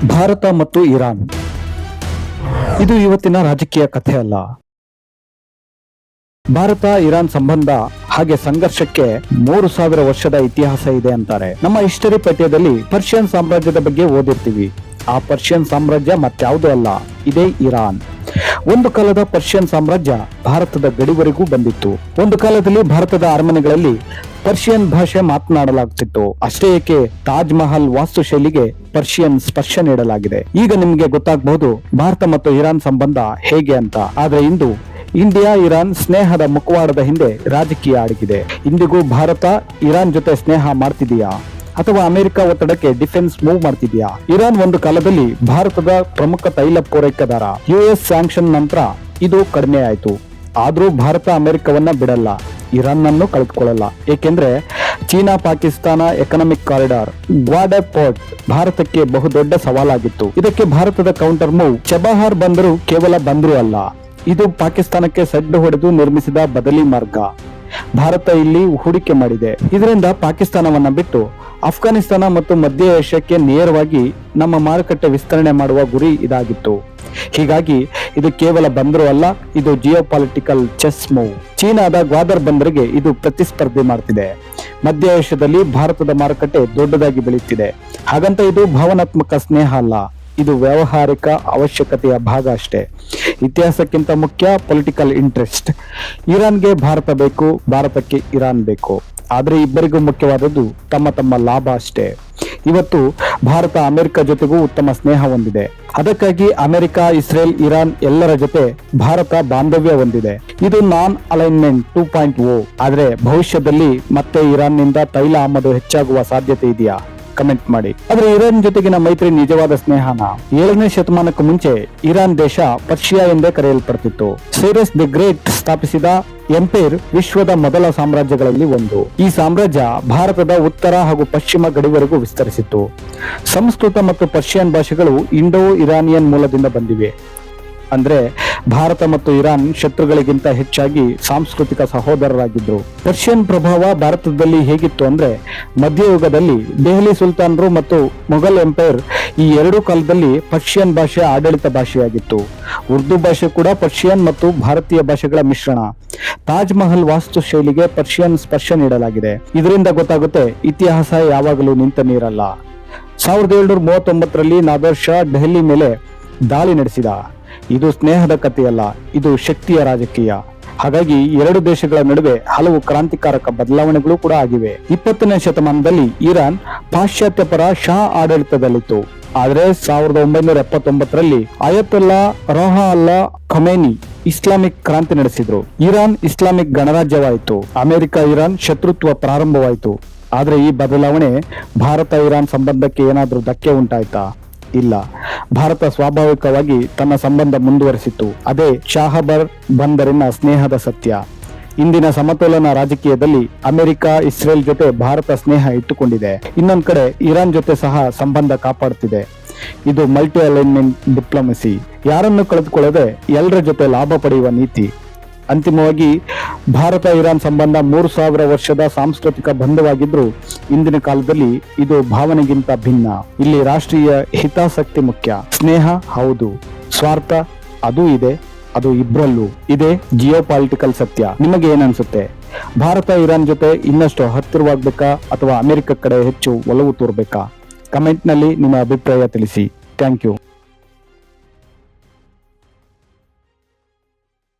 ಭಾರತ ಮತ್ತು ಇರಾನ್ ಇದು ಇವತ್ತಿನ ರಾಜಕೀಯ ಕಥೆ ಅಲ್ಲ. ಭಾರತ ಇರಾನ್ ಸಂಬಂಧ ಹಾಗೆ ಸಂಘರ್ಷಕ್ಕೆ 3000 ವರ್ಷದ ಇತಿಹಾಸ ಇದೆ ಅಂತಾರೆ. ನಮ್ಮ ಹಿಸ್ಟರಿ ಪಠ್ಯದಲ್ಲಿ ಪರ್ಷಿಯನ್ ಸಾಮ್ರಾಜ್ಯದ ಬಗ್ಗೆ ಓದಿರ್ತೀವಿ. ಆ ಪರ್ಷಿಯನ್ ಸಾಮ್ರಾಜ್ಯ ಮತ್ಯಾವುದೂ ಅಲ್ಲ, ಇದೇ ಇರಾನ್. ಒಂದು ಕಾಲದ ಪರ್ಷಿಯನ್ ಸಾಮ್ರಾಜ್ಯ ಭಾರತದ ಗಡಿವರೆಗೂ ಬಂದಿತ್ತು. ಒಂದು ಕಾಲದಲ್ಲಿ ಭಾರತದ ಅರಮನೆಗಳಲ್ಲಿ ಪರ್ಷಿಯನ್ ಭಾಷೆ ಮಾತನಾಡಲಾಗುತ್ತಿತ್ತು. ಅಷ್ಟೇ ಏಕೆ, ತಾಜ್ ಮಹಲ್ ವಾಸ್ತುಶೈಲಿಗೆ ಪರ್ಷಿಯನ್ ಸ್ಪರ್ಶ ನೀಡಲಾಗಿದೆ. ಈಗ ನಿಮ್ಗೆ ಗೊತ್ತಾಗಬಹುದು ಭಾರತ ಮತ್ತು ಇರಾನ್ ಸಂಬಂಧ ಹೇಗೆ ಅಂತ. ಆದ್ರೆ ಇಂದು ಇಂಡಿಯಾ ಇರಾನ್ ಸ್ನೇಹದ ಮುಖವಾಡದ ಹಿಂದೆ ರಾಜಕೀಯ ಅಡಗಿದೆ. ಇಂದಿಗೂ ಭಾರತ ಇರಾನ್ ಜೊತೆ ಸ್ನೇಹ ಮಾಡ್ತಿದೆಯಾ ಅಥವಾ ಅಮೆರಿಕ ಒತ್ತಡಕ್ಕೆ ಡಿಫೆನ್ಸ್ ಮೂವ್ ಮಾಡ್ತಿದ್ಯಾ? ಇರಾನ್ ಒಂದು ಕಾಲದಲ್ಲಿ ಭಾರತದ ಪ್ರಮುಖ ತೈಲ ಪೂರೈಕೆದಾರ. US ಸ್ಯಾಂಕ್ಷನ್ ನಂತರ ಇದು ಕಡಿಮೆ ಆಯ್ತು. ಆದ್ರೂ ಭಾರತ ಅಮೆರಿಕವನ್ನ ಬಿಡಲ್ಲ, ಇರಾನ್ ಅನ್ನು ಕಳೆದುಕೊಳ್ಳಲ್ಲ. ಏಕೆಂದ್ರೆ ಚೀನಾ Pakistan economic corridor Gwadar port ಭಾರತಕ್ಕೆ ಬಹುದೊಡ್ಡ ಸವಾಲಾಗಿತ್ತು. ಇದಕ್ಕೆ ಭಾರತದ ಕೌಂಟರ್ ಮೂವ್ ಚಬಹಾರ್ ಬಂದರು ಕೇವಲ ಬಂದರು ಅಲ್ಲ, ಇದು ಪಾಕಿಸ್ತಾನಕ್ಕೆ ಸಡ್ಡು ಹೊಡೆದು ನಿರ್ಮಿಸಿದ ಬದಲಿ ಮಾರ್ಗ. ಭಾರತ ಇಲ್ಲಿ ಹೂಡಿಕೆ ಮಾಡಿದೆ. ಇದರಿಂದ ಪಾಕಿಸ್ತಾನವನ್ನ ಬಿಟ್ಟು ಅಫ್ಘಾನಿಸ್ತಾನ ಮತ್ತು ಮಧ್ಯ ಏಷ್ಯಾಕ್ಕೆ ನೇರವಾಗಿ ನಮ್ಮ ಮಾರುಕಟ್ಟೆ ವಿಸ್ತರಣೆ ಮಾಡುವ ಗುರಿ ಇದಾಗಿತ್ತು. ಹೀಗಾಗಿ ಇದು ಕೇವಲ ಬಂದರು ಅಲ್ಲ, ಇದು ಜಿಯೋ ಪಾಲಿಟಿಕಲ್ ಚೆಸ್ ಮೂವ್. ಚೀನಾದ ಗ್ವಾದರ್ ಬಂದರಿಗೆ ಇದು ಪ್ರತಿಸ್ಪರ್ಧೆ ಮಾಡ್ತಿದೆ. ಮಧ್ಯ ಏಷ್ಯಾದಲ್ಲಿ ಭಾರತದ ಮಾರುಕಟ್ಟೆ ದೊಡ್ಡದಾಗಿ ಬೆಳೆಯುತ್ತಿದೆ. ಹಾಗಂತ ಇದು ಭಾವನಾತ್ಮಕ ಸ್ನೇಹ ಅಲ್ಲ, ಇದು ವ್ಯಾವಹಾರಿಕ ಅವಶ್ಯಕತೆಯ ಭಾಗ ಅಷ್ಟೇ. ಇತಿಹಾಸಕ್ಕಿಂತ ಮುಖ್ಯ ಪೊಲಿಟಿಕಲ್ ಇಂಟ್ರೆಸ್ಟ್. ಇರಾನ್ಗೆ ಭಾರತ ಬೇಕು, ಭಾರತಕ್ಕೆ ಇರಾನ್ ಬೇಕು. ಆದ್ರೆ ಇಬ್ಬರಿಗೂ ಮುಖ್ಯವಾದದ್ದು ತಮ್ಮ ತಮ್ಮ ಲಾಭ ಅಷ್ಟೇ. ಇವತ್ತು ಭಾರತ ಅಮೆರಿಕ ಜೊತೆಗೂ ಉತ್ತಮ ಸ್ನೇಹ ಹೊಂದಿದೆ. ಅದಕ್ಕಾಗಿ ಅಮೆರಿಕ, ಇಸ್ರೇಲ್, ಇರಾನ್ ಎಲ್ಲರ ಜೊತೆ ಭಾರತ ಬಾಂಧವ್ಯ ಹೊಂದಿದೆ. ಇದು ನಾನ್ ಅಲೈನ್ಮೆಂಟ್ 2.0. ಆದ್ರೆ ಭವಿಷ್ಯದಲ್ಲಿ ಮತ್ತೆ ಇರಾನ್ ನಿಂದ ತೈಲ ಆಮದು ಹೆಚ್ಚಾಗುವ ಸಾಧ್ಯತೆ ಇದೆಯಾ? ಕಮೆಂಟ್ ಮಾಡಿ. ಆದ್ರೆ ಇರಾನ್ ಜೊತೆಗಿನ ಮೈತ್ರಿ ನಿಜವಾದ ಸ್ನೇಹನ? 7ನೇ ಶತಮಾನಕ್ಕೂ ಮುಂಚೆ ಇರಾನ್ ದೇಶ ಪರ್ಷಿಯಾ ಎಂದೇ ಕರೆಯಲ್ಪಡ್ತಿತ್ತು. ಸೈರಸ್ ದಿ ಗ್ರೇಟ್ ಸ್ಥಾಪಿಸಿದ ಎಂಪೈರ್ ವಿಶ್ವದ ಮೊದಲ ಸಾಮ್ರಾಜ್ಯಗಳಲ್ಲಿ ಒಂದು. ಈ ಸಾಮ್ರಾಜ್ಯ ಭಾರತದ ಉತ್ತರ ಹಾಗೂ ಪಶ್ಚಿಮ ಗಡಿವರೆಗೂ ವಿಸ್ತರಿಸಿತ್ತು. ಸಂಸ್ಕೃತ ಮತ್ತು ಪರ್ಷಿಯನ್ ಭಾಷೆಗಳು ಇಂಡೋ ಇರಾನಿಯನ್ ಮೂಲದಿಂದ ಬಂದಿವೆ. ಅಂದ್ರೆ ಭಾರತ ಮತ್ತು ಇರಾನ್ ಶತ್ರುಗಳಿಗಿಂತ ಹೆಚ್ಚಾಗಿ ಸಾಂಸ್ಕೃತಿಕ ಸಹೋದರರಾಗಿದ್ರು. ಪರ್ಷಿಯನ್ ಪ್ರಭಾವ ಭಾರತದಲ್ಲಿ ಹೇಗಿತ್ತು ಅಂದ್ರೆ, ಮಧ್ಯಯುಗದಲ್ಲಿ ದೆಹಲಿ ಸುಲ್ತಾನರು ಮತ್ತು ಮೊಘಲ್ ಎಂಪೈರ್ ಈ ಎರಡೂ ಕಾಲದಲ್ಲಿ ಪರ್ಷಿಯನ್ ಭಾಷೆ ಆಡಳಿತ ಭಾಷೆಯಾಗಿತ್ತು. ಉರ್ದು ಭಾಷೆ ಕೂಡ ಪರ್ಷಿಯನ್ ಮತ್ತು ಭಾರತೀಯ ಭಾಷೆಗಳ ಮಿಶ್ರಣ. ತಾಜ್ ಮಹಲ್ ವಾಸ್ತುಶೈಲಿಗೆ ಪರ್ಷಿಯನ್ ಸ್ಪರ್ಶ ನೀಡಲಾಗಿದೆ. ಇದರಿಂದ ಗೊತ್ತಾಗುತ್ತೆ ಇತಿಹಾಸ ಯಾವಾಗಲೂ ನಿಂತ ನೀರಲ್ಲ. 1739ರಲ್ಲಿ ನಾದರ್ ಶಾ ದೆಹಲಿ ಮೇಲೆ ದಾಳಿ ನಡೆಸಿದ. ಇದು ಸ್ನೇಹದ ಕಥೆಯಲ್ಲ, ಇದು ಶಕ್ತಿಯ ರಾಜಕೀಯ. ಹಾಗಾಗಿ ಎರಡು ದೇಶಗಳ ನಡುವೆ ಹಲವು ಕ್ರಾಂತಿಕಾರಕ ಬದಲಾವಣೆಗಳು ಕೂಡ ಆಗಿವೆ. 20ನೇ ಶತಮಾನದಲ್ಲಿ ಇರಾನ್ ಪಾಶ್ಚಾತ್ಯ ಪರ ಶಾ ಆಡಳಿತದಲ್ಲಿತ್ತು. ಆದ್ರೆ 1979ರಲ್ಲಿ ಅಯತುಲ್ಲಾ ರೋಹಾ ಅಲ್ಲಾ ಖಮೇನಿ ಇಸ್ಲಾಮಿಕ್ ಕ್ರಾಂತಿ ನಡೆಸಿದ್ರು. ಇರಾನ್ ಇಸ್ಲಾಮಿಕ್ ಗಣರಾಜ್ಯವಾಯಿತು. ಅಮೆರಿಕ ಇರಾನ್ ಶತ್ರುತ್ವ ಪ್ರಾರಂಭವಾಯಿತು. ಆದ್ರೆ ಈ ಬದಲಾವಣೆ ಭಾರತ ಇರಾನ್ ಸಂಬಂಧಕ್ಕೆ ಏನಾದ್ರೂ ಧಕ್ಕೆ ಉಂಟಾಯ್ತಾ? ಇಲ್ಲ. ಭಾರತ ಸ್ವಾಭಾವಿಕವಾಗಿ ತನ್ನ ಸಂಬಂಧ ಮುಂದುವರೆಸಿತ್ತು. ಅದೇ ಶಾಹಬರ್ ಬಂದರಿನ ಸ್ನೇಹದ ಸತ್ಯ. ಇಂದಿನ ಸಮತೋಲನ ರಾಜಕೀಯದಲ್ಲಿ ಅಮೆರಿಕ, ಇಸ್ರೇಲ್ ಜೊತೆ ಭಾರತ ಸ್ನೇಹ ಇಟ್ಟುಕೊಂಡಿದೆ. ಇನ್ನೊಂದ್ ಕಡೆ ಇರಾನ್ ಜೊತೆ ಸಹ ಸಂಬಂಧ ಕಾಪಾಡುತ್ತಿದೆ. ಇದು ಮಲ್ಟಿ ಅಲೈನ್ಮೆಂಟ್ ಡಿಪ್ಲೊಮಸಿ. ಯಾರನ್ನು ಕಳೆದುಕೊಳ್ಳದೆ ಎಲ್ಲರ ಜೊತೆ ಲಾಭ ಪಡೆಯುವ ನೀತಿ. ಅಂತಿಮವಾಗಿ ಭಾರತ ಇರಾನ್ ಸಂಬಂಧ 3000 ವರ್ಷದ ಸಾಂಸ್ಕೃತಿಕ ಬಂಧವಾಗಿದ್ರು ಇಂದಿನ ಕಾಲದಲ್ಲಿ ಇದು ಭಾವನೆಗಿಂತ ಭಿನ್ನ. ಇಲ್ಲಿ ರಾಷ್ಟ್ರೀಯ ಹಿತಾಸಕ್ತಿ ಮುಖ್ಯ. ಸ್ನೇಹ ಹೌದು, ಸ್ವಾರ್ಥ ಅದೂ ಇದೆ. ಅದು ಇಬ್ರಲ್ಲೂ ಇದೆ. ಜಿಯೋ ಪಾಲಿಟಿಕಲ್ ಸತ್ಯ. ನಿಮಗೆ ಏನನ್ಸುತ್ತೆ? ಭಾರತ ಇರಾನ್ ಜೊತೆ ಇನ್ನಷ್ಟು ಹತ್ತಿರವಾಗಬೇಕಾ ಅಥವಾ ಅಮೆರಿಕ ಕಡೆ ಹೆಚ್ಚು ಒಲವು ತೋರ್ಬೇಕಾ? ಕಮೆಂಟ್ ನಲ್ಲಿ ನಿಮ್ಮ ಅಭಿಪ್ರಾಯ ತಿಳಿಸಿ. Thank you.